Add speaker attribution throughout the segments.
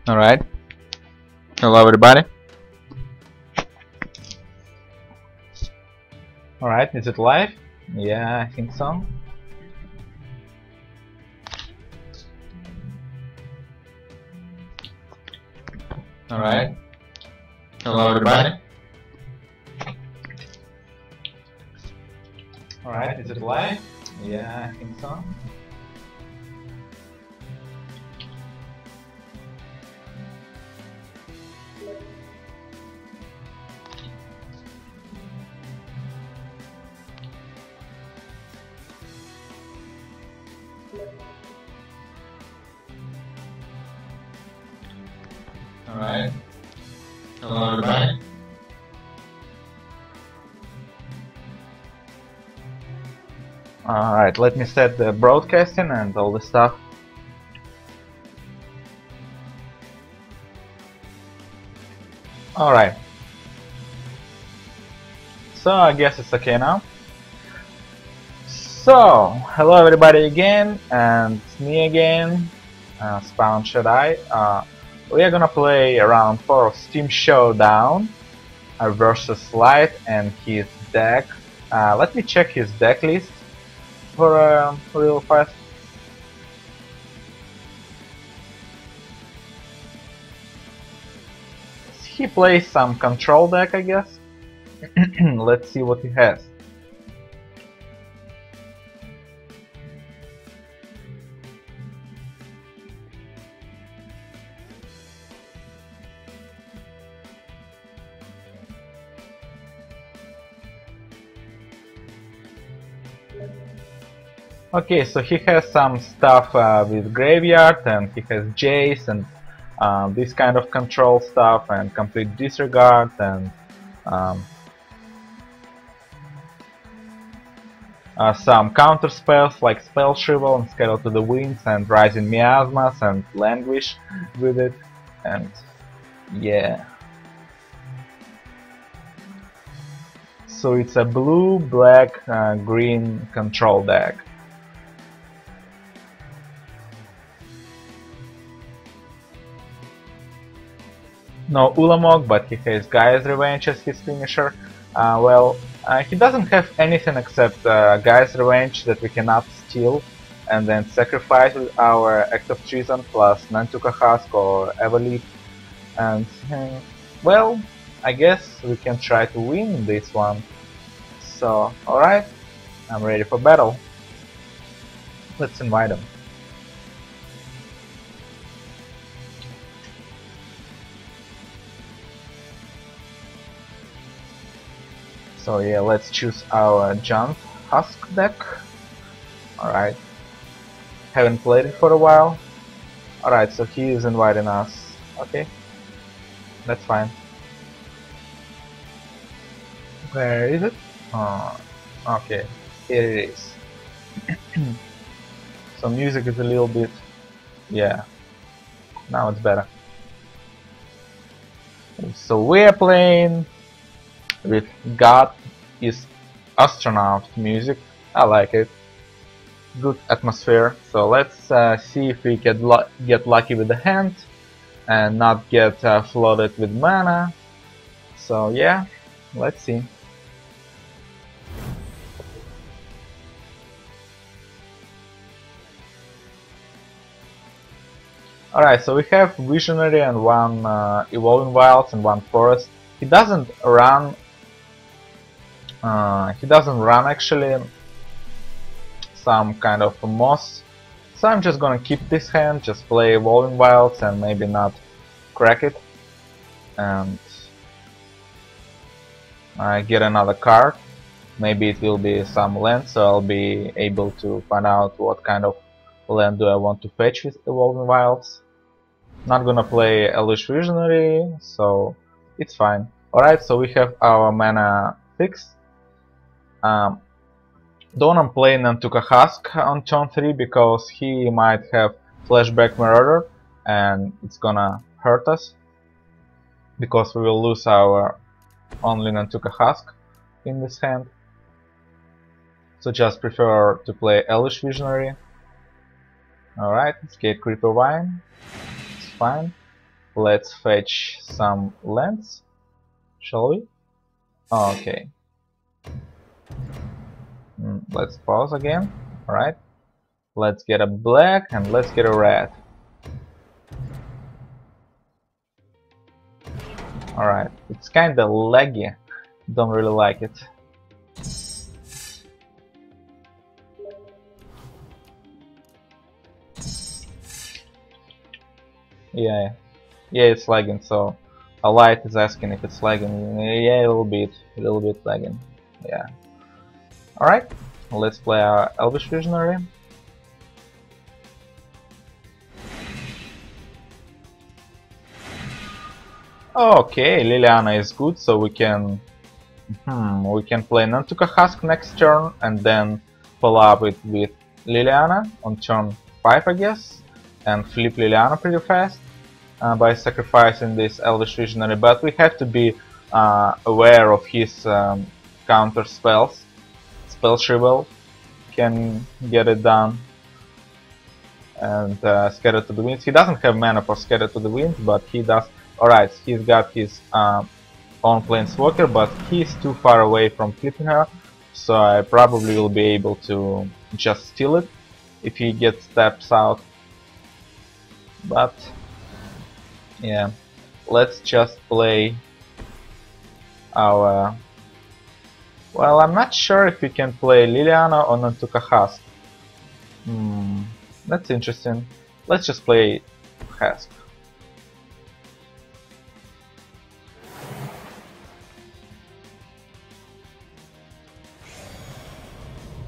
Speaker 1: Alright. Hello everybody. Alright, is it live? Yeah, I think so. Alright. Hello everybody. Alright, is it live? Yeah, I think so. Alright. Hello everybody. Alright, let me set the broadcasting and all the stuff. Alright. So I guess it's okay now. So, hello everybody again, and it's me again, Spawn Showdown. We are gonna play round 4 of Steam Showdown versus Light and his deck. Let me check his deck list for real fast. He plays some control deck, I guess. Let's see what he has. Okay, so he has some stuff with Graveyard, and he has Jace and this kind of control stuff, and Complete Disregard, and some counter spells like Spell Shrivel and Scale to the Winds and Rising Miasmas and Languish with it, and yeah. So it's a blue, black, green control deck. No Ulamog, but he has Gaia's Revenge as his finisher. He doesn't have anything except Gaia's Revenge that we cannot steal and then sacrifice with our Act of Treason plus Nantuka Husk or Evolete. And, well, I guess we can try to win this one. So, alright, I'm ready for battle. Let's invite him. So yeah, let's choose our Jump Husk deck. Alright. Haven't played it for a while. Alright, so he is inviting us. Okay. That's fine. Where is it? Okay. Here it is. So music is a little bit... yeah. Now it's better. So we are playing with God is Astronaut music. I like it. Good atmosphere. So let's see if we can get lucky with the hand and not get flooded with mana. So yeah, let's see. Alright, so we have Visionary and one Evolving Wilds and one Forest. He doesn't run actually some kind of a moss, so I'm just gonna keep this hand, just play Evolving Wilds and maybe not crack it, and I get another card. Maybe it will be some land, so I'll be able to find out what kind of land do I want to fetch with Evolving Wilds. Not gonna play Elvish Visionary, so it's fine. Alright, so we have our mana fixed. Don't want to play Nantuka Husk on turn 3 because he might have Flashback Marauder and it's gonna hurt us because we will lose our only Nantuka Husk in this hand. So just prefer to play Elvish Visionary. Alright, Escape Creeper Vine. It's fine. Let's fetch some lands, shall we? Okay. Let's pause again. Alright. Let's get a black and let's get a red. Alright. It's kinda laggy. Don't really like it. Yeah, it's lagging, so a light is asking if it's lagging. Yeah, a little bit lagging. Yeah. Alright, let's play our Elvish Visionary. Okay, Liliana is good, so we can play Nantuka Husk next turn and then follow up with Liliana on turn 5, I guess, and flip Liliana pretty fast by sacrificing this Elvish Visionary. But we have to be aware of his counter spells. Spell Shrivel can get it done, and Scatter to the Winds. He doesn't have mana for Scatter to the Winds, but he does. Alright, he's got his own Planeswalker, but he's too far away from flipping her, so I probably will be able to just steal it if he gets steps out. But yeah, let's just play our... Well, I'm not sure if we can play Liliana or Nantuka Husk. That's interesting. Let's just play Husk.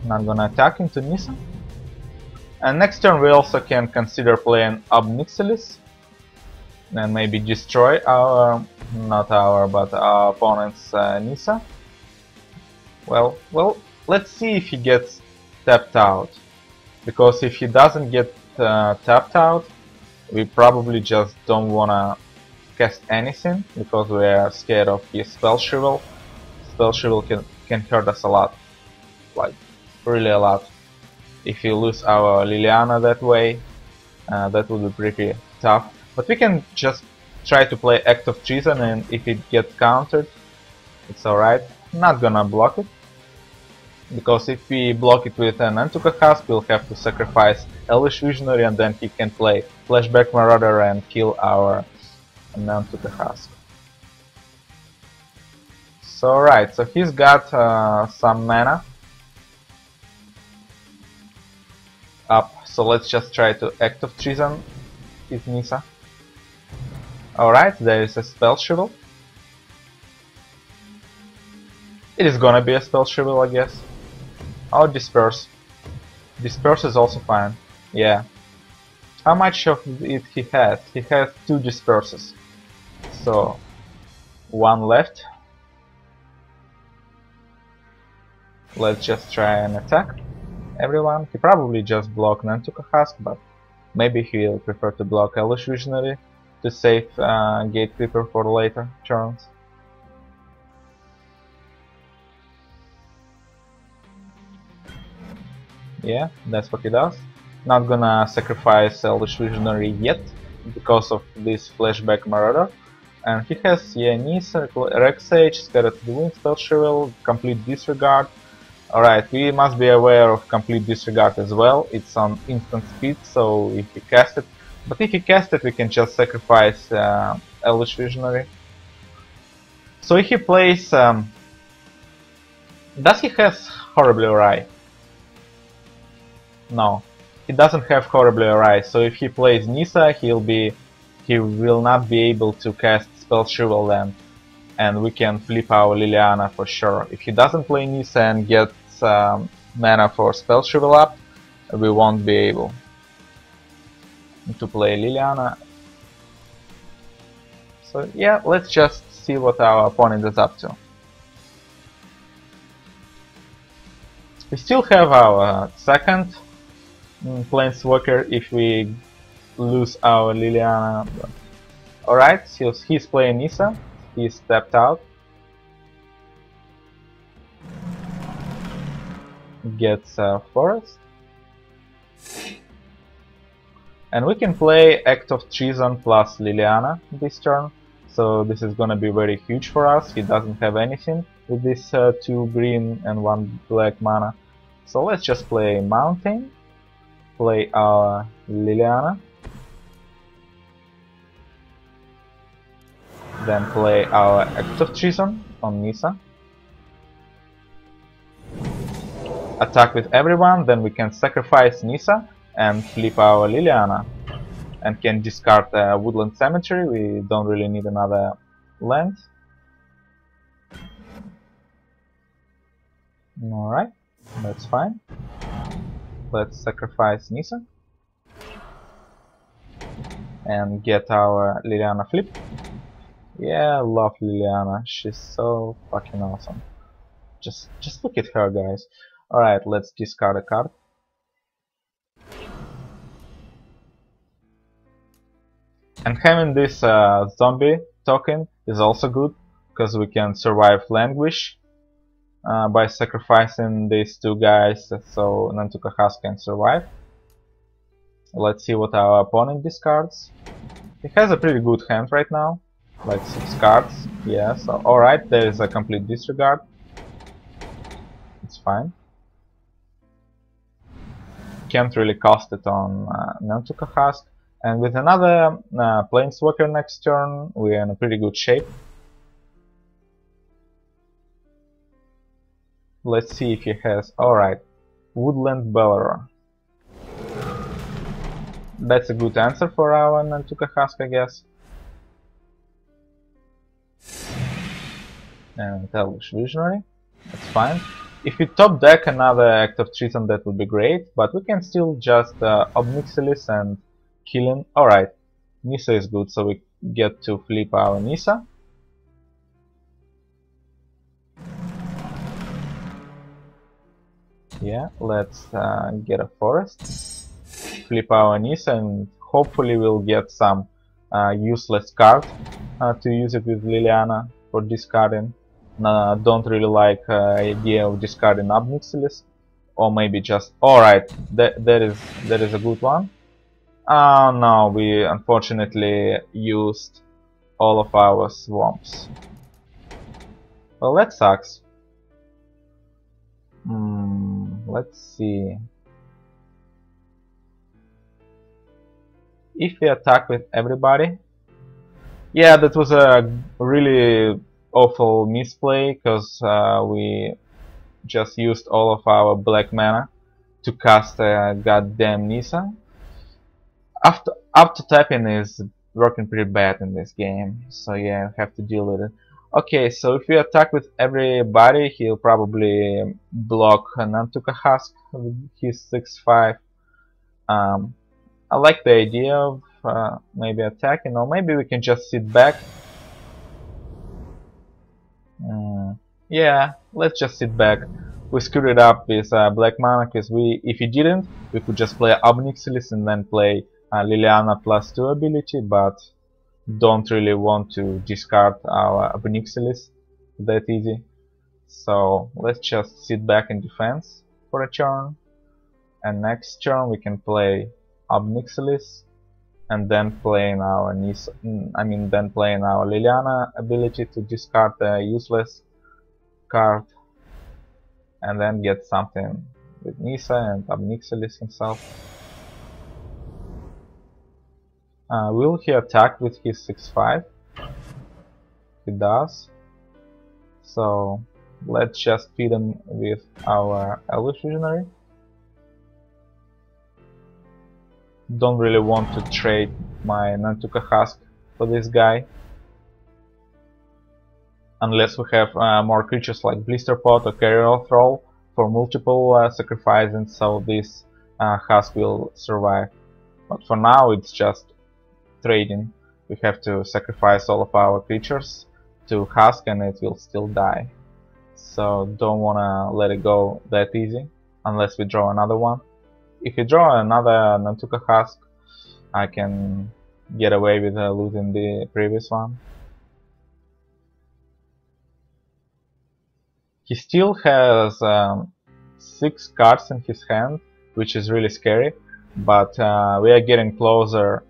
Speaker 1: Not gonna attack into Nissa. And next turn we also can consider playing Ob Nixilis and maybe destroy our, not our, but our opponent's Nissa. Well, let's see if he gets tapped out, because if he doesn't get tapped out, we probably just don't wanna cast anything, because we are scared of his Spell Shrivel. Spell Shrivel can hurt us a lot, like really a lot. If we lose our Liliana that way, that would be pretty tough. But we can just try to play Act of Treason, and if it gets countered, it's alright. Not gonna block it, because if we block it with an Nantuka Husk, we'll have to sacrifice Elvish Visionary, and then he can play Flashback Marauder and kill our Nantuka Husk. So right, so he's got some mana up, so let's just try to Act of Treason his Nissa. Alright, there is a Spell Shrivel. It is gonna be a Spell Shrivel, I guess. Or Disperse. Disperse is also fine. Yeah. How much of it he has? He has 2 Disperses. So, 1 left. Let's just try and attack everyone. He probably just blocked Nantuka Husk, but maybe he'll prefer to block Elvish Visionary to save Gatekeeper for later turns. Yeah, that's what he does. Not gonna sacrifice Elvish Visionary yet, because of this Flashback Marauder. And he has, yeah, Nissa, Rex Sage, Scatter to the Wind, Spell Shrivel, Complete Disregard. Alright, we must be aware of Complete Disregard as well. It's on instant speed, so if he cast it... But if he cast it, we can just sacrifice Elvish Visionary. So if he plays... does he have Horribly Awry? No, he doesn't have Horribly Awry, so if he plays Nissa, he will not be able to cast Spell Shrivel then, and we can flip our Liliana for sure. If he doesn't play Nissa and gets mana for Spell Shrivel up, we won't be able to play Liliana. So yeah, let's just see what our opponent is up to. We still have our second Planeswalker if we lose our Liliana. Alright, so he's playing Nissa, he's stepped out. Gets Forest. And we can play Act of Treason plus Liliana this turn, so this is gonna be very huge for us. He doesn't have anything with this 2 green and 1 black mana. So let's just play Mountain, play our Liliana, then play our Act of Treason on Nissa. Attack with everyone, then we can sacrifice Nissa and flip our Liliana. And can discard Woodland Cemetery, we don't really need another land. Alright, that's fine. Let's sacrifice Nissa. And get our Liliana flip. Yeah, I love Liliana, she's so fucking awesome. Just look at her, guys. Alright, let's discard a card. And having this zombie token is also good, because we can survive Languish by sacrificing these 2 guys, so Nantuka Husk can survive. Let's see what our opponent discards. He has a pretty good hand right now, like 6 cards. Yeah, so alright, there is a complete disregard. It's fine. Can't really cast it on Nantuka Husk. And with another Planeswalker next turn, we're in a pretty good shape. Let's see if he has... Alright, Woodland Bellerer. That's a good answer for our Nantuka Husk, I guess. And Elvish Visionary, that's fine. If we top deck another Act of Treason, that would be great, but we can still just Obnixilis and kill him. Alright, Nissa is good, so we get to flip our Nissa. Yeah, let's get a forest, flip our Nissa, and hopefully we'll get some useless card to use it with Liliana for discarding. Don't really like idea of discarding Obnixilis, or maybe just... Alright, that is a good one. No, we unfortunately used all of our swamps. Well, that sucks. Let's see. If we attack with everybody... Yeah, that was a really awful misplay, because we just used all of our black mana to cast goddamn Nissa. After tapping is working pretty bad in this game, so yeah, I have to deal with it. Okay, so if we attack with everybody, he'll probably block Nantuka Husk with his 6/5. I like the idea of maybe attacking, or maybe we can just sit back. Yeah, let's just sit back. We screwed it up with black mana, because if he didn't, we could just play Obnixilis and then play Liliana +2 ability, but don't really want to discard our Obnixilis that easy. So let's just sit back in defense for a turn, and next turn we can play Obnixilis, and then playing our Liliana ability to discard the useless card, and then get something with Nissa and Obnixilis himself. Will he attack with his 6/5? He does. So let's just feed him with our Elvish Visionary. Don't really want to trade my Nantuka Husk for this guy, unless we have more creatures like Blister Pot or Carrier Thrall for multiple sacrificing, so this Husk will survive. But for now it's just trading. We have to sacrifice all of our creatures to Husk and it will still die. So don't wanna let it go that easy, unless we draw another one. If we draw another Nantuka Husk, I can get away with losing the previous one. He still has 6 cards in his hand, which is really scary, but we are getting closer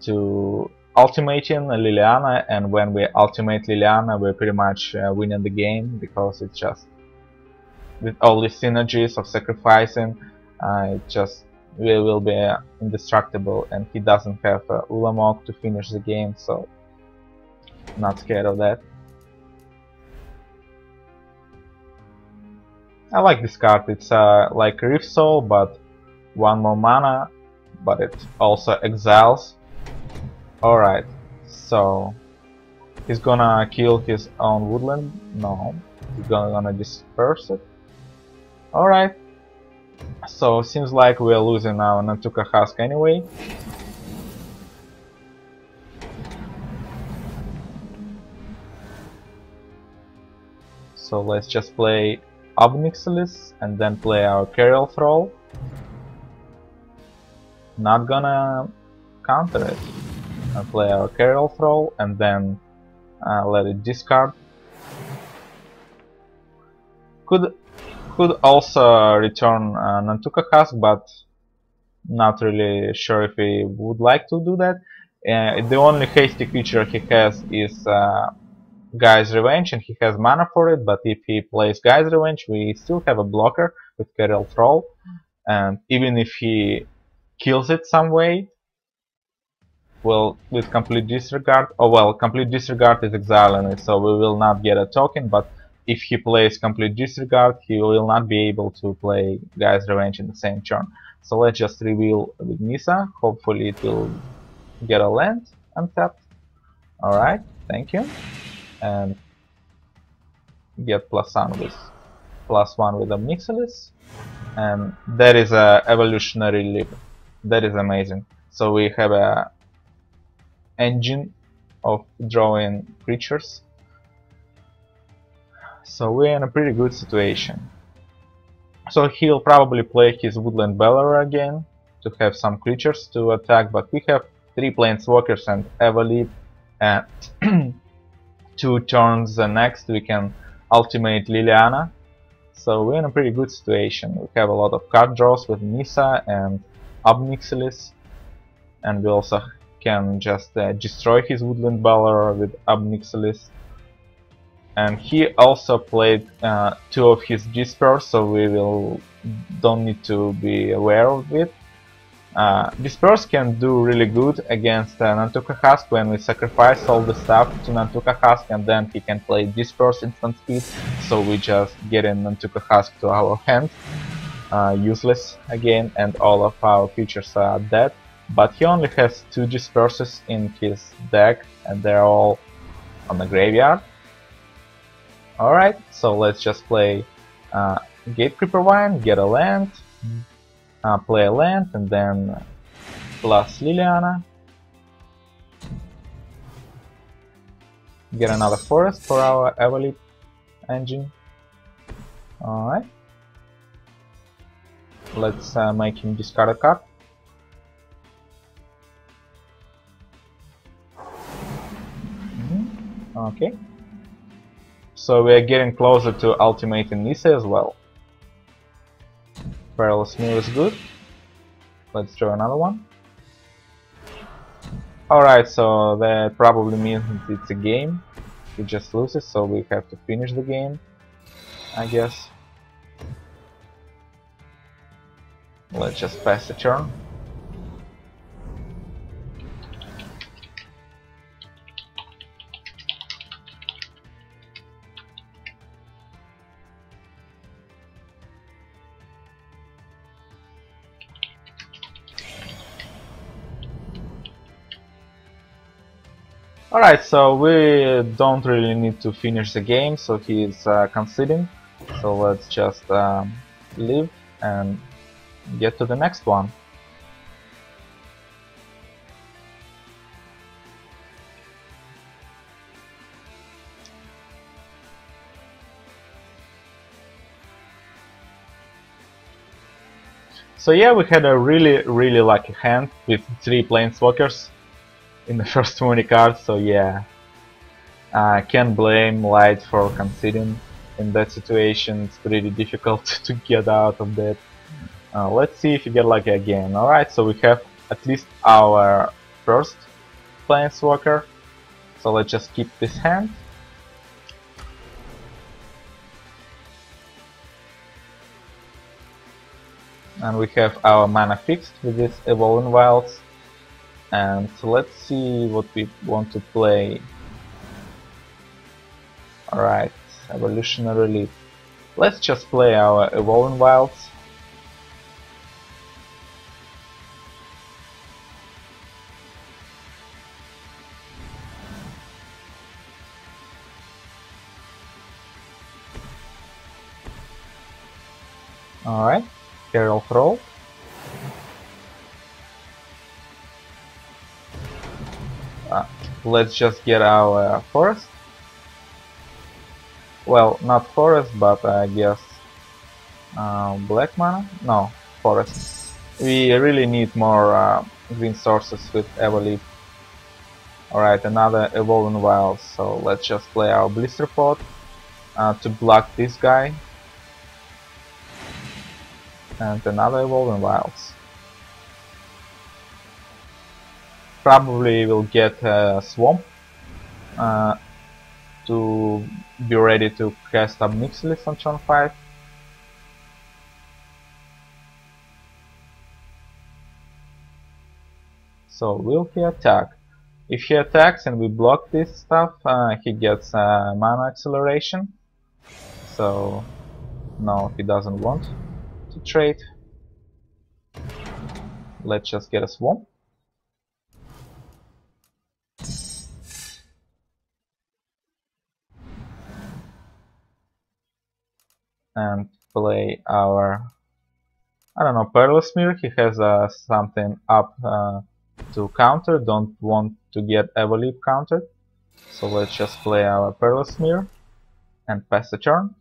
Speaker 1: to ultimating Liliana, and when we ultimate Liliana, we're pretty much winning the game, because it's just with all the synergies of sacrificing, it just we will be indestructible, and he doesn't have Ulamog to finish the game, so not scared of that. I like this card. It's like Rift Soul, but 1 more mana, but it also exiles. Alright, so he's gonna kill his own woodland? No, he's gonna disperse it. Alright, so seems like we're losing our Nantuka Husk anyway. So let's just play Obnixilis and then play our Carriel Thrall. Not gonna counter it. I'll play our Carriel Thrall and then let it discard. Could also return Nantuka Husk, but not really sure if he would like to do that. The only hasty creature he has is Guy's Revenge, and he has mana for it, but if he plays Guy's Revenge, we still have a blocker with Carriel Thrall, and even if he kills it some way, well, with Complete Disregard, oh well, Complete Disregard is exiling it, so we will not get a token, but if he plays Complete Disregard, he will not be able to play Guy's Revenge in the same turn. So let's just reveal with Nissa, hopefully it will get a land untapped. Alright, thank you. And get +1 with Obnixilis, and that is a evolutionary leap. That is amazing. So we have a engine of drawing creatures. So we're in a pretty good situation. So he'll probably play his Woodland Beller again to have some creatures to attack, but we have 3 Planeswalkers and Evaleap, and 2 turns next we can ultimate Liliana. So we're in a pretty good situation. We have a lot of card draws with Nissa and Obnixilis, and we also can just destroy his Woodland Beller with Obnixilis. And he also played 2 of his Disperse, so we don't need to be aware of it. Disperse can do really good against Nantuka Husk when we sacrifice all the stuff to Nantuka Husk, and then he can play Disperse instant speed, so we just get in Nantuka Husk to our hand, useless again, and all of our creatures are dead. But he only has 2 Disperses in his deck, and they're all on the graveyard. Alright, so let's just play Gatecreeper Vine, get a land, play a land, and then plus Liliana. Get another forest for our Evaleap engine. Alright. Let's make him discard a card. Okay. So we are getting closer to ultimating Nissa as well. Perilous Meal is good. Let's draw another one. Alright, so that probably means it's a game. He just loses, so we have to finish the game, I guess. Let's just pass the turn. Alright, so we don't really need to finish the game, so he is conceding. So let's just leave and get to the next one. So yeah, we had a really lucky hand with 3 Planeswalkers in the first 20 cards, so yeah, can't blame Light for conceding in that situation. It's pretty difficult to get out of that. Let's see if you get lucky again. Alright, so we have at least our first Planeswalker. So let's just keep this hand. And we have our mana fixed with this Evolving Wilds. And so let's see what we want to play. Alright, Evolutionary Leap. Let's just play our Evolving Wilds. Alright, Herald Roll. Let's just get our forest. Well, not forest, but I guess black mana? No, forest. We really need more green sources with Evoleap. Alright, another Evolving Wilds, so let's just play our Blister Pod to block this guy. And another Evolving Wilds. Probably will get a Swamp to be ready to cast up Nixilis on turn 5. So will he attack? If he attacks and we block this stuff, he gets mana acceleration. So no, he doesn't want to trade. Let's just get a Swamp. And play our, I don't know, Perilous Mirror. He has something up to counter, don't want to get Evoleap countered. So let's just play our Perilous Mirror and pass the turn.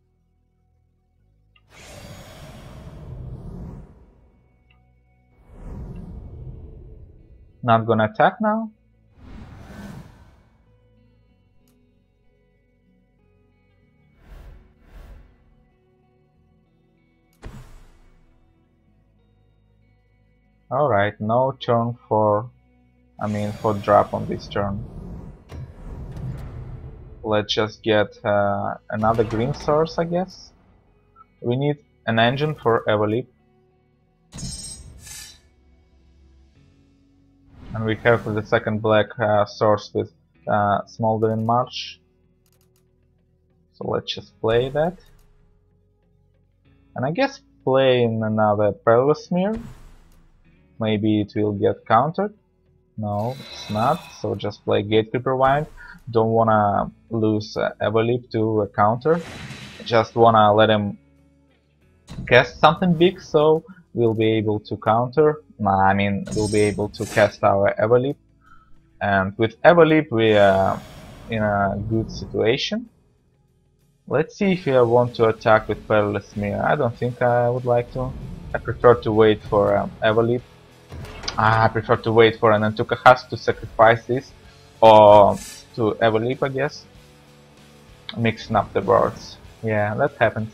Speaker 1: Not gonna attack now. Alright, no turn for drop on this turn. Let's just get another green source, I guess. We need an engine for Evoleap. And we have the second black source with Smoldering March. So let's just play that. And I guess playing another Perilous Mirror. Maybe it will get countered. No, it's not. So just play Gatekeeper Wind. Don't wanna lose Evoleap to a counter. Just wanna let him cast something big, so we'll be able to counter. We'll be able to cast our Evoleap. And with Evoleap, we are in a good situation. Let's see if I want to attack with Perilous Mirror. I don't think I would like to. I prefer to wait for Evoleap. I prefer to wait for an Antuka has to sacrifice this, or to Evoleap, I guess. Mixing up the words. Yeah, that happens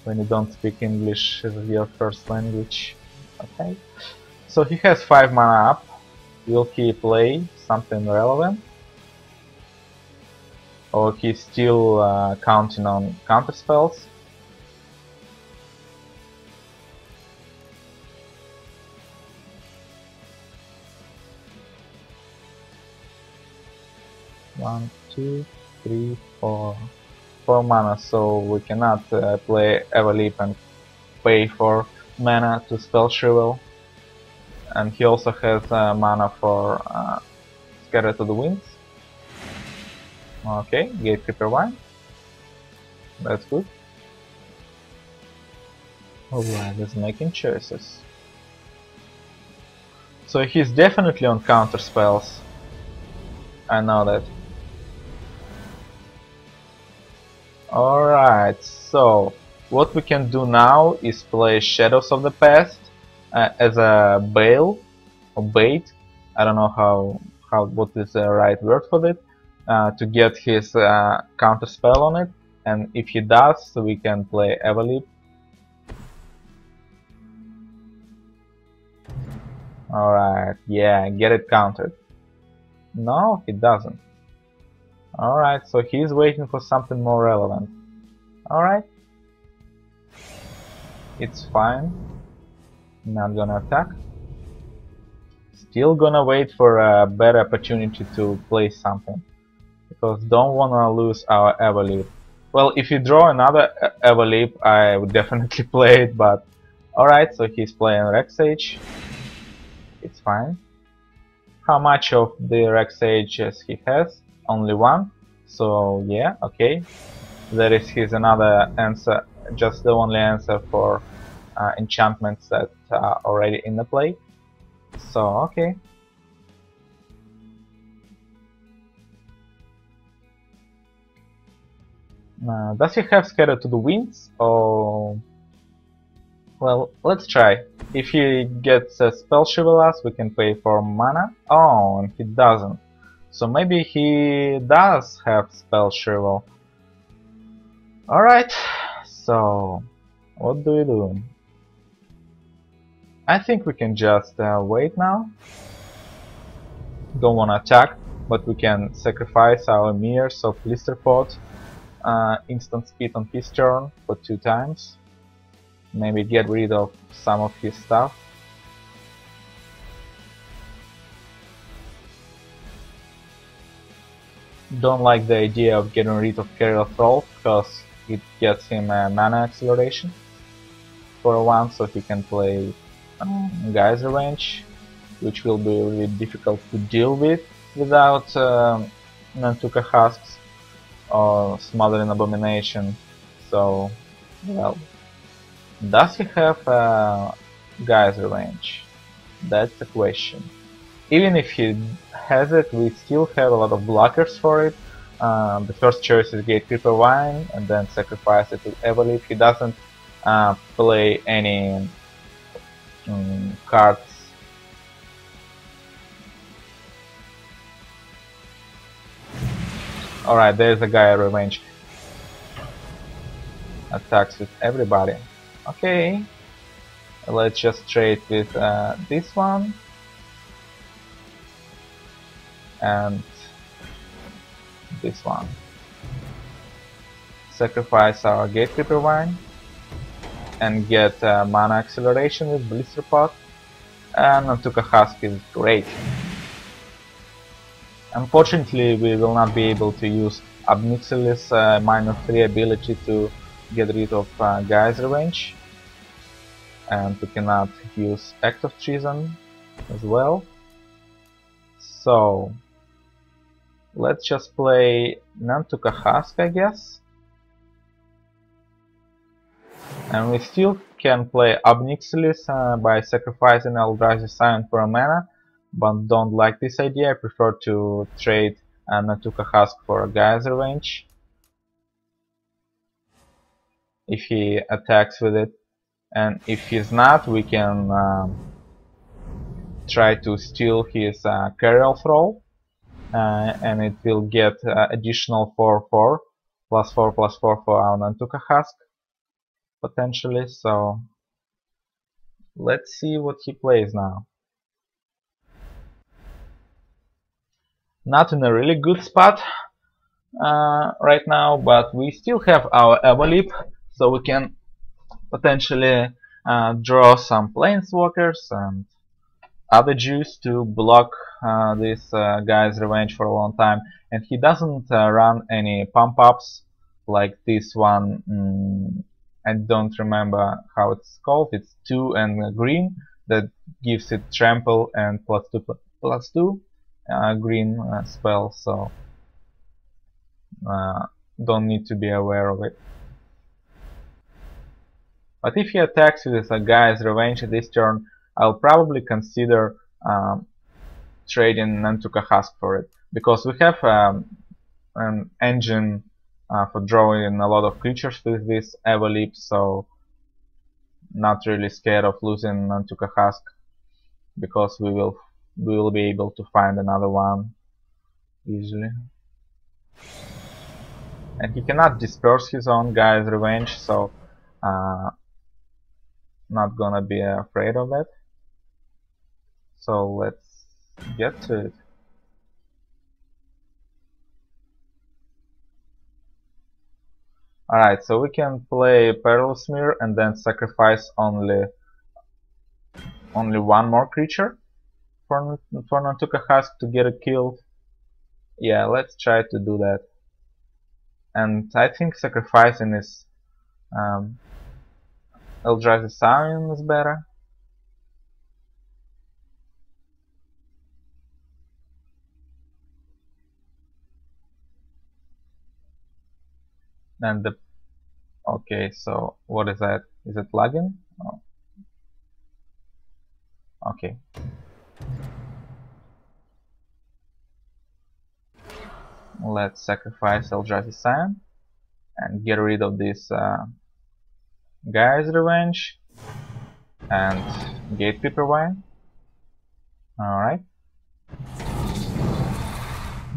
Speaker 1: when you don't speak English as your first language. Okay. So he has 5 mana up. Will he play something relevant? Or he's still counting on counter spells? One, two, three, four. 4 mana, so we cannot play Evoleap and pay for mana to spell Shrivel. And he also has mana for Scatter to the Winds. Okay, Gatekeeper Wind. That's good. Alright, he's making choices. So he's definitely on counter spells. I know that. Alright, so what we can do now is play Shadows of the Past as a bail or bait. I don't know what is the right word for it, to get his counter spell on it, and if he does, we can play Evoleap. Alright, yeah, get it counted. No, he doesn't. Alright, so he's waiting for something more relevant. Alright. It's fine. Not gonna attack. Still gonna wait for a better opportunity to play something. Because don't wanna lose our Everleap. Well, if you draw another Everleap, I would definitely play it, but... Alright, so he's playing Rex Age. It's fine. How much of the Rex Ages he has? Only one. So yeah, okay. There is his another answer, just the only answer for enchantments that are already in the play. So okay. Does he have Scatter to the Winds? Or... Well, let's try. If he gets a Spell Chivalrous, we can pay for mana. Oh, and he doesn't. So maybe he does have Spell Chivalrous. Alright, so what do we do? I think we can just wait now. Don't wanna attack, but we can sacrifice our Mirrors of Blisterpod. Instant speed on his turn for 2 times. Maybe get rid of some of his stuff. Don't like the idea of getting rid of Carrier Thrall, because it gets him a mana acceleration for one, so he can play Geyser Range, which will be really difficult to deal with without Nantuka Husks or Smothering Abomination. So, well, does he have Geyser Range? That's the question. Even if he has it, we still have a lot of blockers for it. The first choice is Gatekeeper Wine, and then sacrifice it to Everleaf. He doesn't play any cards. Alright, there's a guy Revenge. Attacks with everybody. Okay. Let's just trade with this one. And this one. Sacrifice our Gatekeeper Wine and get mana acceleration with Blister Pot, and Nantuka Husk is great. Unfortunately, we will not be able to use Obnixilis -3 ability to get rid of Geyser Range, and we cannot use Act of Treason as well. So let's just play Nantuka Husk, I guess. And we still can play Obnixilis by sacrificing Eldrazi Scion for a mana, but don't like this idea. I prefer to trade Nantuka Husk for a Geyser Range if he attacks with it. And if he's not, we can try to steal his Carrier Thrall, and it will get additional 4/4, +4/+4 for our Nantuka Husk, potentially. So let's see what he plays now. Not in a really good spot right now, but we still have our Everleap, so we can potentially draw some Planeswalkers and other juice to block this guy's Revenge for a long time. And he doesn't run any pump-ups like this one. I don't remember how it's called. It's 2 and green that gives it trample and +2/+2 green spell, so don't need to be aware of it. But if he attacks with a guy's Revenge this turn, I'll probably consider trading Nantuka Husk for it, because we have an engine for drawing a lot of creatures with this Everleap, so not really scared of losing Nantuka Husk, because we will be able to find another one easily. And he cannot disperse his own guy's Revenge, so not gonna be afraid of that. So let's get to it. Alright, so we can play Perilous Mirror and then sacrifice only one more creature for Nantuka Husk to get it killed. Yeah, let's try to do that. And I think sacrificing is Eldrazi Scion is better. And the okay, so what is that? Is it lagging? Oh. Okay. Let's sacrifice Eldrazi Scion and get rid of this Guy's Revenge and Gatekeeper Wine. Alright.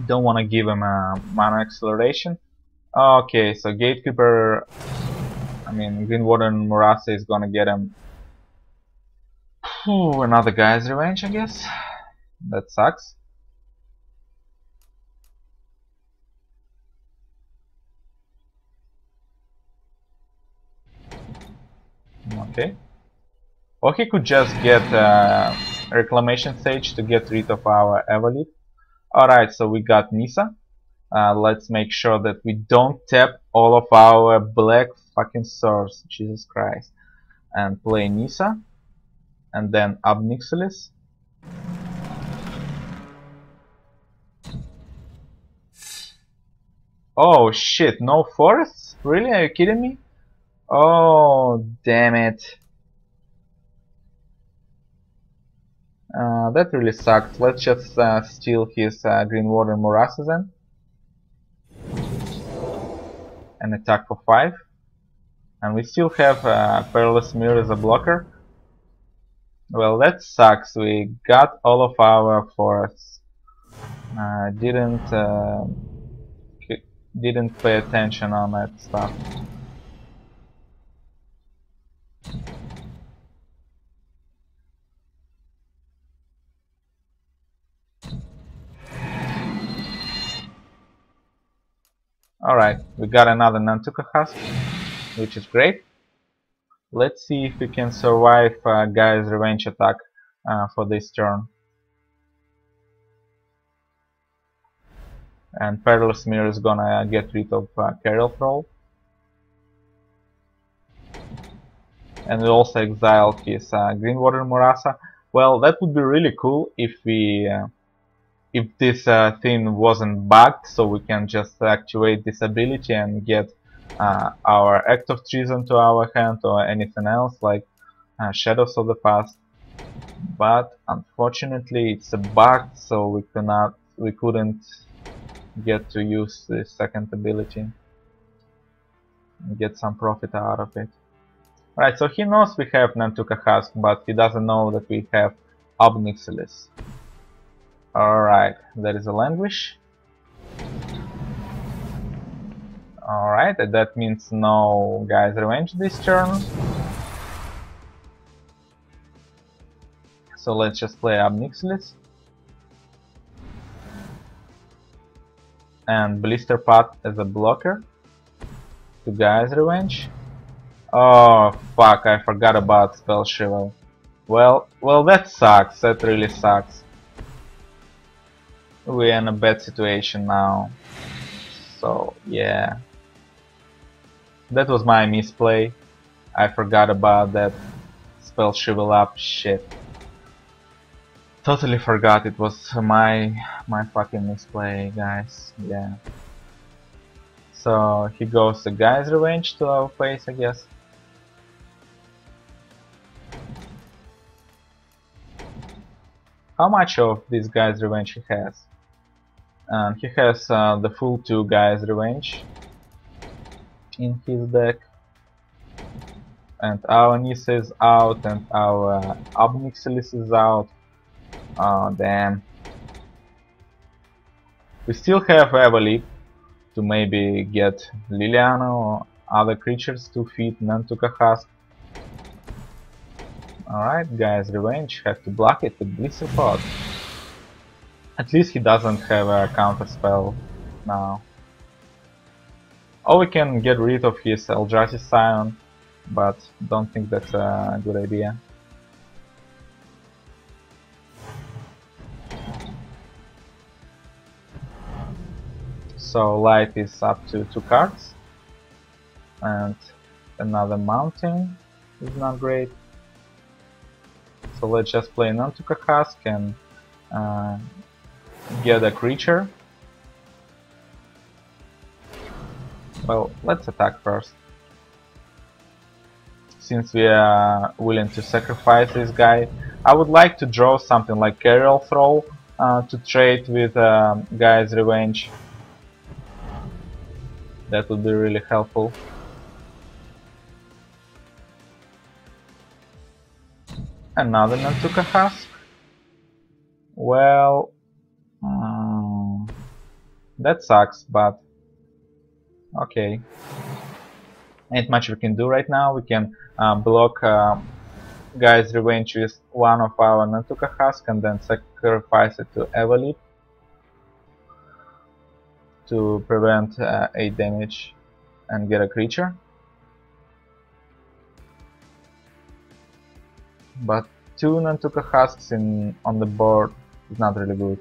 Speaker 1: Don't want to give him a mana acceleration. Okay, so Gatekeeper, I mean Green Warden Murasa is gonna get him another Guy's Revenge, I guess. That sucks. Okay. Or he could just get Reclamation Sage to get rid of our Evolite. Alright, so we got Nissa. Let's make sure that we don't tap all of our black fucking swords, Jesus Christ. And play Nissa. And then Ab Nixilis. Oh shit, no forests? Really? Are you kidding me? Oh, damn it. That really sucked. Let's just steal his Green Warden Murasa then. And attack for 5. And we still have Perilous Mirror as a blocker. Well, that sucks. We got all of our forests. Didn't pay attention on that stuff. Alright, we got another Nantuka Husk, which is great. Let's see if we can survive Guy's Revenge attack for this turn. And Perilous Mirror is gonna get rid of Carriel Troll. And we also exiled his Green Warden Murasa. Well, that would be really cool if we if this thing wasn't bugged, so we can just activate this ability and get our Act of Treason to our hand or anything else like Shadows of the Past. But unfortunately it's a bug, so we couldn't get to use this second ability and get some profit out of it. Right, so he knows we have Nantuka Husk, but he doesn't know that we have Ab Nixilis. Alright, there is a Languish. Alright, that means no Guy's Revenge this turn. So let's just play Ab Nixilis. And Blister Path as a blocker to Guy's Revenge. Oh fuck, I forgot about Spell Shivel. Well, that sucks, that really sucks. We're in a bad situation now. So, yeah. That was my misplay. I forgot about that Spell Shivel up shit. Totally forgot it was my fucking misplay, guys. Yeah. So, he goes to Guy's Revenge to our face, I guess. How much of this Guy's Revenge he has? He has the full 2 Guy's Revenge in his deck. And our Nissa is out and our Ab Nixilis is out. Oh damn. We still have Evolite to maybe get Liliana or other creatures to feed Nantuka Husk. Alright, guys, revenge. Have to block it with Blister Pod. At least he doesn't have a counter spell now. Or we can get rid of his Eldrazi Scion, but don't think that's a good idea. So light is up to 2 cards, and another mountain is not great. So let's just play Nantuka Husk and get a creature. Well, let's attack first. Since we are willing to sacrifice this guy, I would like to draw something like Carrier Throw to trade with Guy's Revenge. That would be really helpful. Another Nantuka Husk. Well, that sucks, but okay. Ain't much we can do right now. We can block Guy's Revenge with one of our Nantuka Husk and then sacrifice it to Evolip to prevent 8 damage and get a creature. But 2 Nantuka Husks on the board is not really good.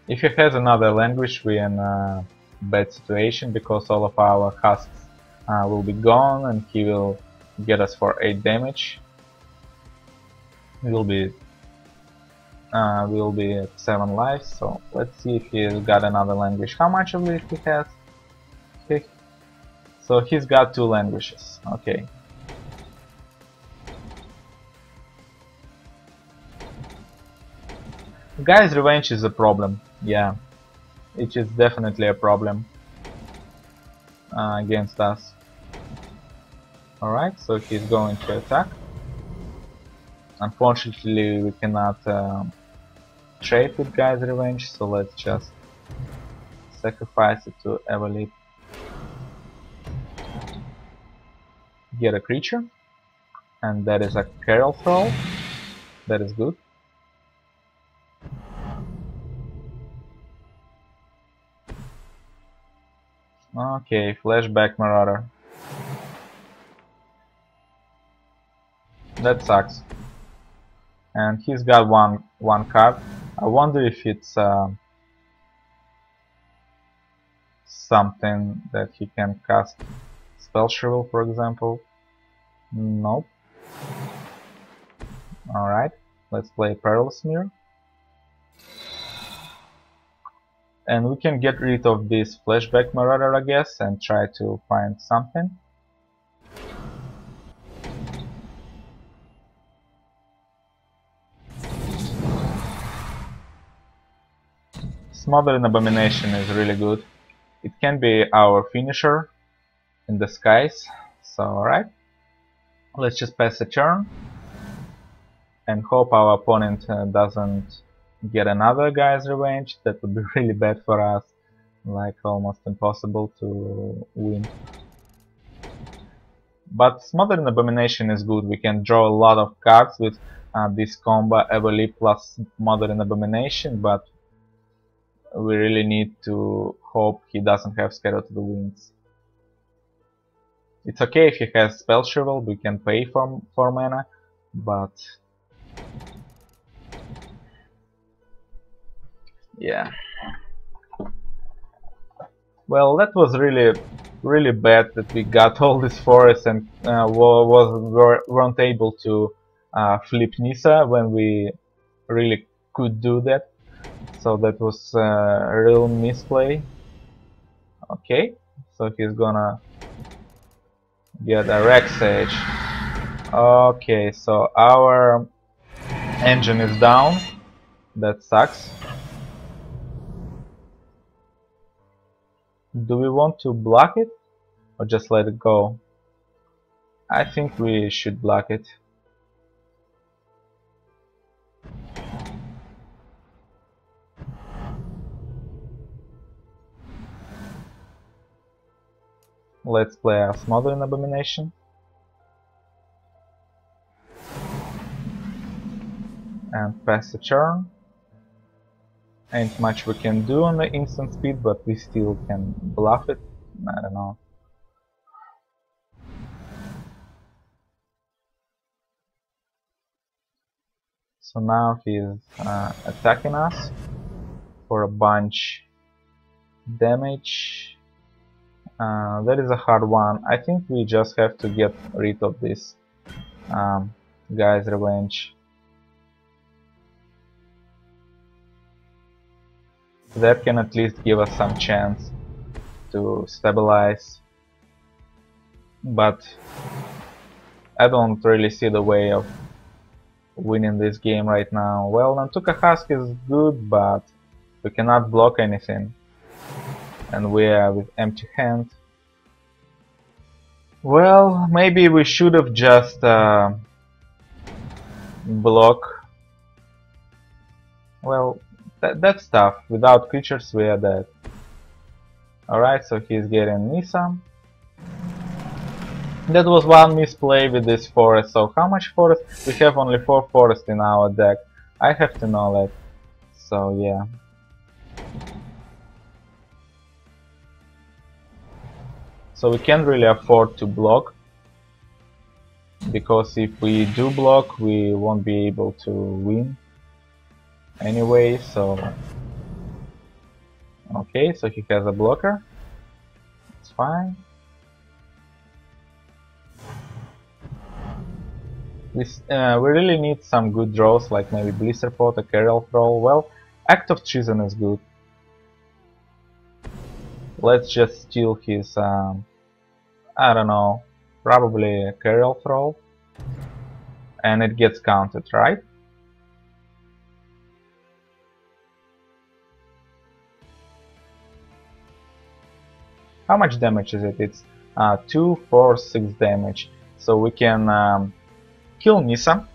Speaker 1: If he has another language, we're in a bad situation because all of our husks will be gone and he will get us for 8 damage. We'll be at 7 lives, so let's see if he's got another language. How much of it he has? So he's got 2 languages, okay. Guy's Revenge is a problem, yeah. It is definitely a problem against us. Alright, so he's going to attack. Unfortunately, we cannot trade with Guy's Revenge, so let's just sacrifice it to Evolip. Get a creature, and that is a Carrier Throw. That is good. Okay, Flashback Marauder. That sucks. And he's got one card. I wonder if it's something that he can cast. Spell Shrivel, for example. Nope. Alright, let's play Perilous Mirror. And we can get rid of this Flashback Marauder, I guess, and try to find something. Smothering Abomination is really good. It can be our finisher in the skies. So, alright. Let's just pass a turn and hope our opponent doesn't get another Guy's Revenge. That would be really bad for us, like almost impossible to win. But Smothering Abomination is good. We can draw a lot of cards with this combo Evolip plus Smothering Abomination, but we really need to hope he doesn't have Scatter to the Winds. It's okay if he has Spell Shrivel, we can pay for mana, but yeah. Well, that was really bad that we got all this forest and weren't able to flip Nissa when we really could do that. So that was a real misplay. Okay, so he's gonna get a Rex Sage. Okay, so our engine is down. That sucks. Do we want to block it or just let it go? I think we should block it. Let's play a Smothering Abomination. and pass the turn. Ain't much we can do on the instant speed, but we still can bluff it. I don't know. So now he's attacking us for a bunch damage. That is a hard one. I think we just have to get rid of this guy's revenge. That can at least give us some chance to stabilize. But I don't really see the way of winning this game right now. Well, Nantuka Husk is good, but we cannot block anything. And we are with empty hand. Well, maybe we should have just block. Well, that's tough. Without creatures, we are dead. Alright, so he's getting Nisa. That was one misplay with this forest. So how much forest? We have only 4 forests in our deck. I have to know that. So yeah. So we can't really afford to block, because if we do block, we won't be able to win anyway. So okay, so he has a blocker. It's fine. This, we really need some good draws, like maybe Blister Pot, a Carriel Throw. Well, Act of Treason is good. Let's just steal his, I don't know, probably a Carriel Throw. And it gets counted, right? How much damage is it? It's 2, 4, 6 damage. So we can kill Nisa.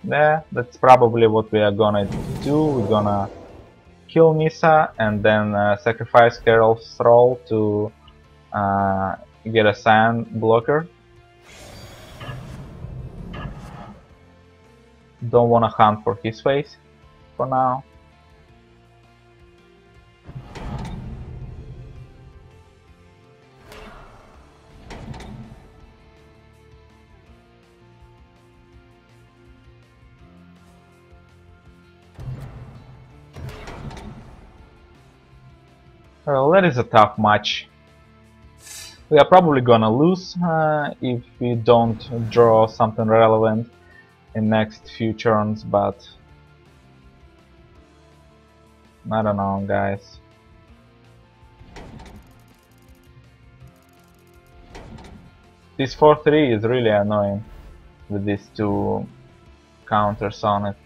Speaker 1: Yeah, that's probably what we are gonna do. We're gonna kill Nisa and then sacrifice Carol's Thrall to get a sand blocker. Don't wanna hunt for his face for now. Well, that is a tough match. We are probably gonna lose if we don't draw something relevant in next few turns, but I don't know, guys. This 4-3 is really annoying with these 2 counters on it.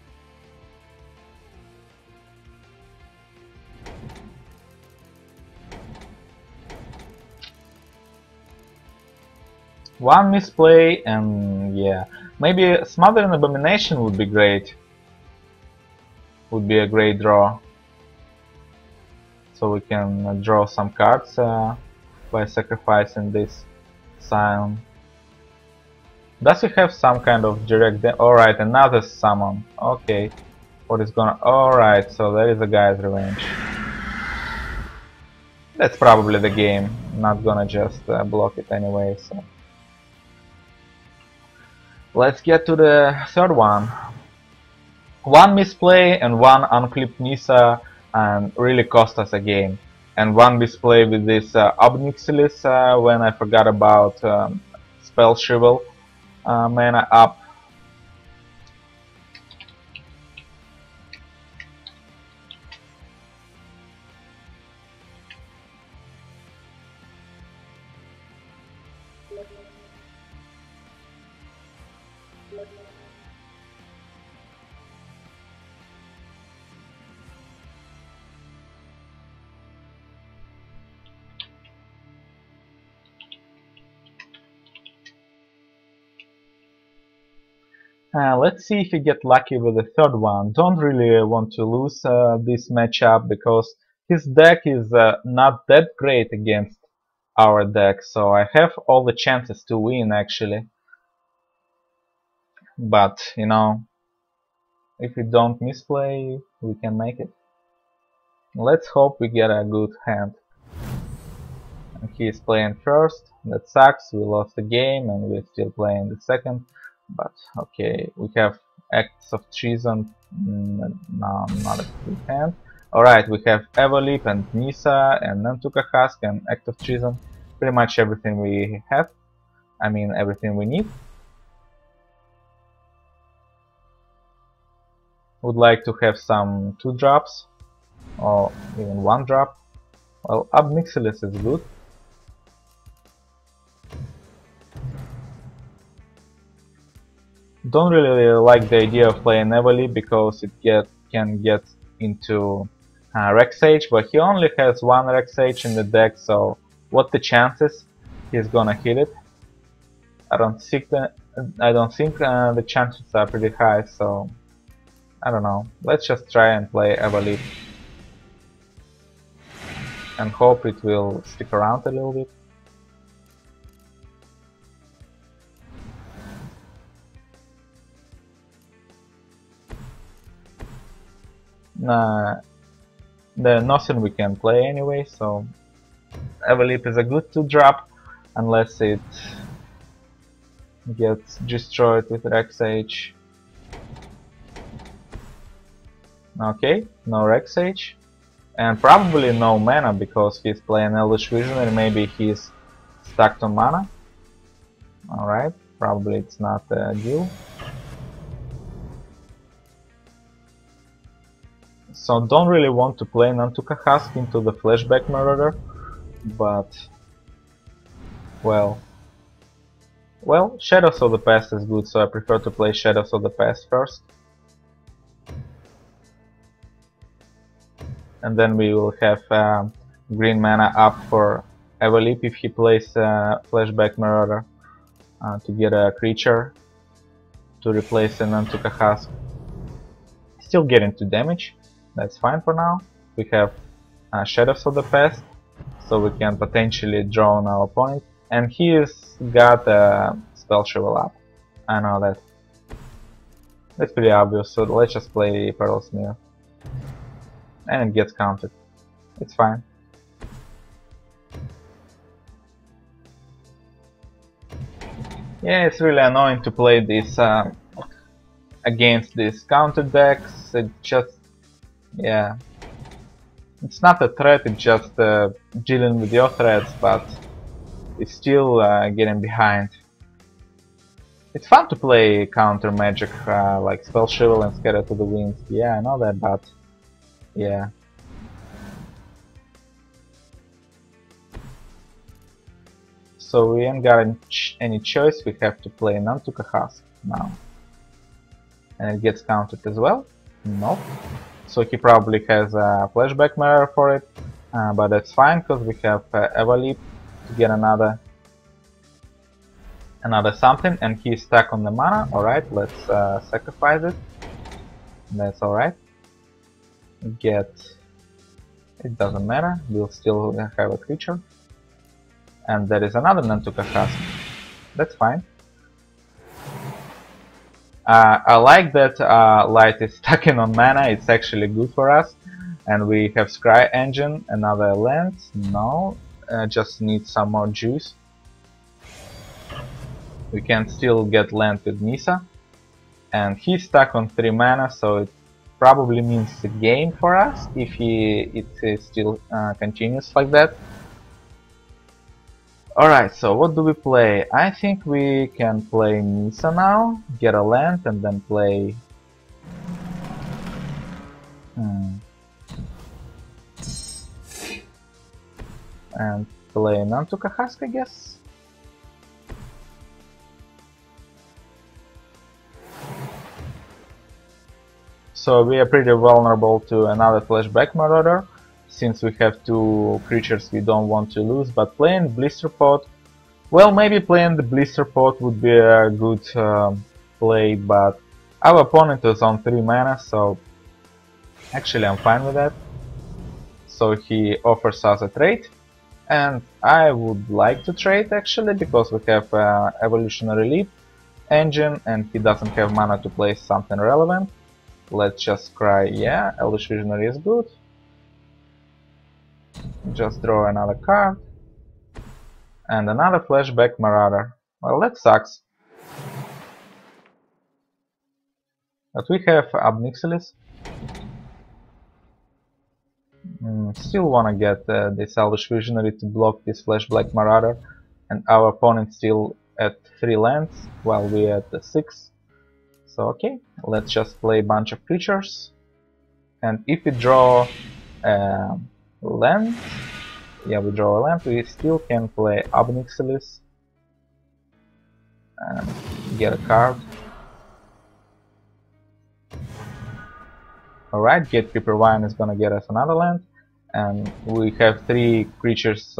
Speaker 1: One misplay and yeah, maybe Smothering Abomination would be great. Would be a great draw. So we can draw some cards by sacrificing this Scion. Does he have some kind of direct alright, another summon. Okay. What is gonna... Alright, so there is a guy's revenge. That's probably the game. Not gonna just block it anyway, so... Let's get to the third one. One misplay and one unclipped Nisa and really cost us a game. And one misplay with this Obnixilis when I forgot about Spell Shrivel mana up. Let's see if we get lucky with the third one. Don't really want to lose this matchup because his deck is not that great against our deck, so I have all the chances to win actually. But, you know, If we don't misplay, we can make it. Let's hope we get a good hand. And he is playing first. That sucks. We lost the game and we're still playing the second. But okay, we have acts of treason. No, not a good hand. Alright, we have Evolip and Nisa and Nantuka Husk and Act of Treason. Pretty much everything we have. I mean, everything we need. Would like to have some 2 drops or even 1 drop. Well, Abnixilis is good. Don't really like the idea of playing Evoli because it can get into Rex Age, but he only has 1 Rex Age in the deck, so what the chances he's gonna hit it? I don't think the chances are pretty high, so I don't know. Let's just try and play Evoli and hope it will stick around a little bit. There's nothing we can play anyway, so Evolip is a good 2 drop unless it gets destroyed with Rex Age. Okay, no Rex Age. And probably no mana because he's playing Elvish Visionary, maybe he's stuck on mana. Alright, probably it's not a deal. So don't really want to play Nantuka Husk into the Flashback Marauder, but well, Shadows of the Past is good, so I prefer to play Shadows of the Past first. And then we will have green mana up for Evolip if he plays Flashback Marauder to get a creature to replace an Nantuka Husk. Still getting 2 damage. That's fine for now. We have Shadows of the Past, so we can potentially draw on our opponent. And he's got a Spell Shovel up. I know that. That's pretty obvious, so let's just play Pearl's Mirror. And it gets counted. It's fine. Yeah, it's really annoying to play this against these counter decks. It just, yeah, it's not a threat, it's just dealing with your threats, but it's still getting behind. It's fun to play counter magic like Spell Shovel and Scatter to the Winds. Yeah, I know that, but yeah. So we ain't got any choice, we have to play Nantuka Husk now. And it gets counted as well? Nope. So he probably has a Flashback Mirror for it, but that's fine because we have Evolip to get another something, and he's stuck on the mana. Alright, let's sacrifice it. That's alright. It doesn't matter, we'll still have a creature. And there is another Nantuka Husk. That's fine. I like that light is stacking on mana, it's actually good for us. And we have Scry Engine, another land. No, just need some more juice. We can still get land with Nisa. And he's stuck on 3 mana, so it probably means a game for us if it still continues like that. Alright, so what do we play? I think we can play Nisa now, get a land, and then play... And play Nantuka Husk, I guess? So we are pretty vulnerable to another Flashback Marauder, since we have 2 creatures we don't want to lose, but playing Blister Pot, well, maybe playing the Blister Pot would be a good play, but our opponent is on 3 mana, so actually I'm fine with that. So he offers us a trade, and I would like to trade actually, because we have Evolutionary Leap Engine, and he doesn't have mana to play something relevant. Let's just cry. Yeah, Elvish Visionary is good. Just draw another card. And another Flashback Marauder. Well, that sucks. But we have Obnixilis. Still wanna get this Elvish Visionary to block this Flashback Marauder. And our opponent still at 3 lands, while we at 6. So okay, let's just play a bunch of creatures. And if we draw land, yeah, we draw a land, we still can play Obnixilis and get a card. Alright, Gatekeeper Vine is gonna get us another land, and we have 3 creatures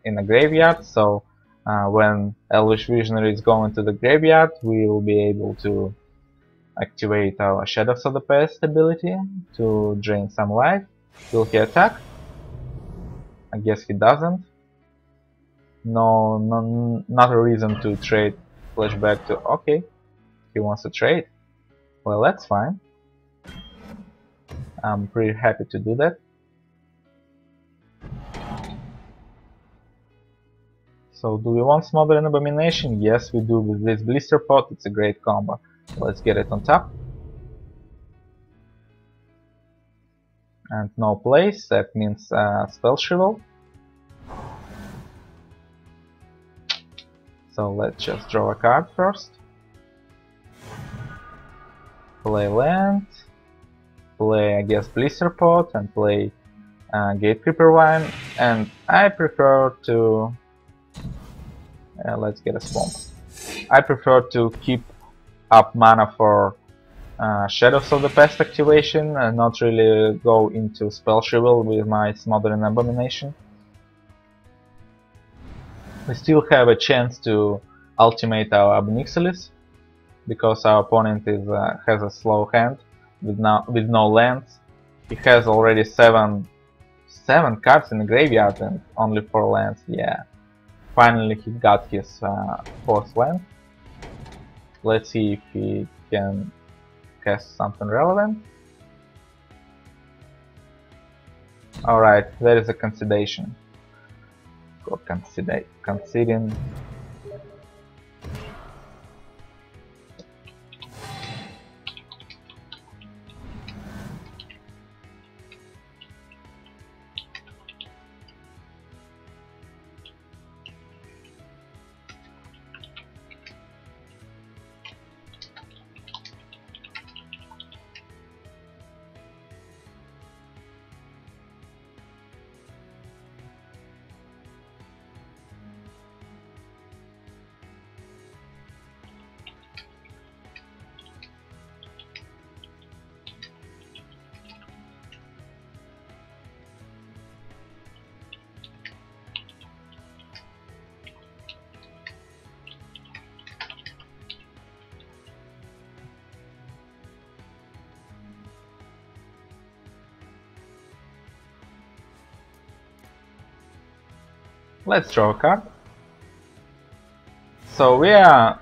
Speaker 1: in the graveyard, so when Elvish Visionary is going to the graveyard, we will be able to activate our Shadows of the Past ability to drain some life. Will he attack? I guess he doesn't. No, not a reason to trade Flashback to... Okay, he wants to trade. Well, that's fine. I'm pretty happy to do that. So, do we want Smothering Abomination? Yes, we do. With this Blister Pot, it's a great combo. Let's get it on top. And no place, that means Spell Shrivel. So let's just draw a card first. Play land. Play, I guess, Blister Pot and play Gatekeeper Vine. And I prefer to... let's get a Swamp. I prefer to keep up mana for Shadows of the Past activation and not really go into Spell Shrivel with my Smothering Abomination. We still have a chance to ultimate our Obnixilis because our opponent is has a slow hand with no lands. He has already 7 cards in the graveyard and only 4 lands. Yeah, finally he got his 4th land. Let's see if he can cast something relevant. Alright, there is a Consolidation. Or conceding. Let's draw a card. So we are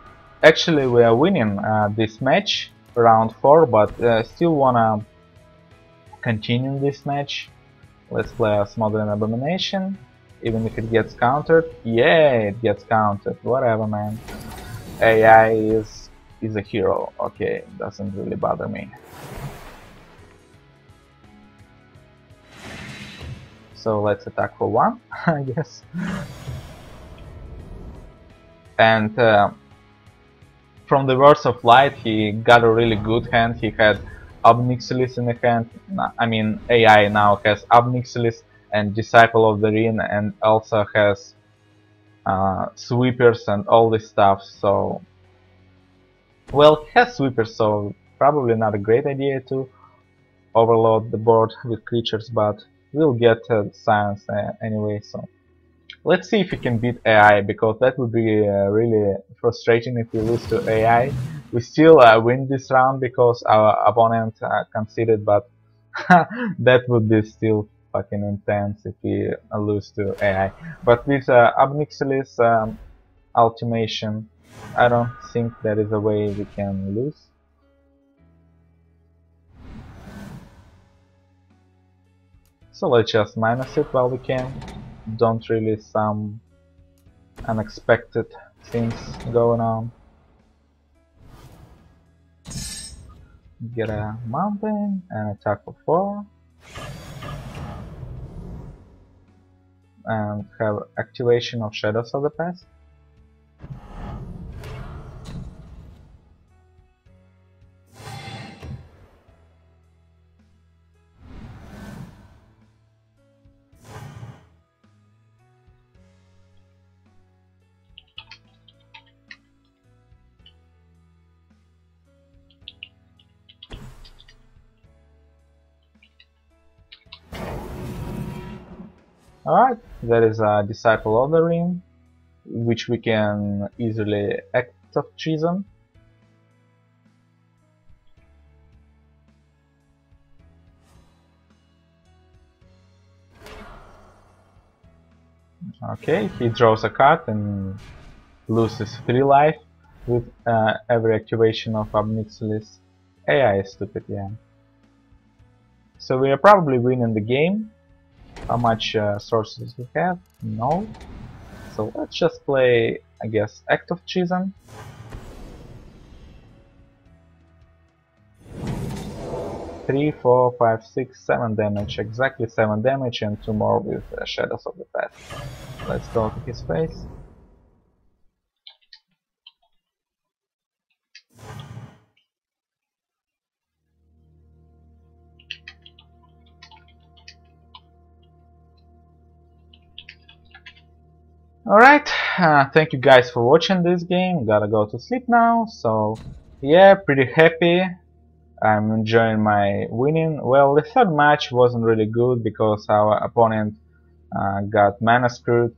Speaker 1: winning this match, round 4, but still wanna continue this match. Let's play a Smothering Abomination, even if it gets countered. Yeah, it gets countered. Whatever, man. AI is a hero. Okay, doesn't really bother me. So let's attack for 1, I guess. And from the Words of Light, he got a really good hand. He had Obnixilis in the hand. I mean, AI now has Obnixilis and Disciple of the Ring, and also has Sweepers and all this stuff. So, well, he has Sweepers, so probably not a great idea to overload the board with creatures, but we'll get science anyway. So let's see if we can beat AI, because that would be really frustrating if we lose to AI. We still win this round because our opponent conceded, but that would be still fucking intense if we lose to AI. But with Obnixilis ultimation, I don't think there is a way we can lose. So let's just minus it while we can. Don't really some unexpected things going on. Get a mountain and attack for 4. And have activation of Shadows of the Past. Alright, there is a Disciple of the Ring, which we can easily Act of Treason. Okay, he draws a card and loses 3 life with every activation of Obnixilis. AI is stupid, yeah. So we are probably winning the game. How much sources we have? No. So let's just play, I guess, Act of Treason. Three, 4, 5, 6, 7 damage, exactly 7 damage, and 2 more with Shadows of the Past. Let's go to his face. Alright, thank you guys for watching this game. Gotta go to sleep now, so yeah, pretty happy. I'm enjoying my winning. Well, the third match wasn't really good because our opponent got mana screwed.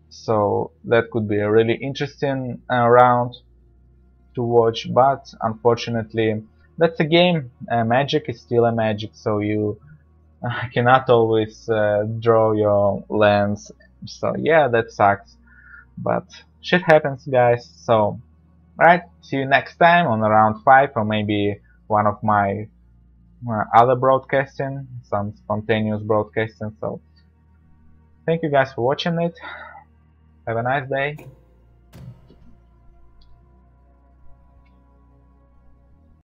Speaker 1: So that could be a really interesting round to watch, but unfortunately that's a game. Magic is still a magic, so you cannot always draw your lands. So yeah, that sucks, but shit happens, guys. So alright, see you next time on round 5, or maybe one of my other broadcasting, some spontaneous broadcasting. So thank you guys for watching it. Have a nice day.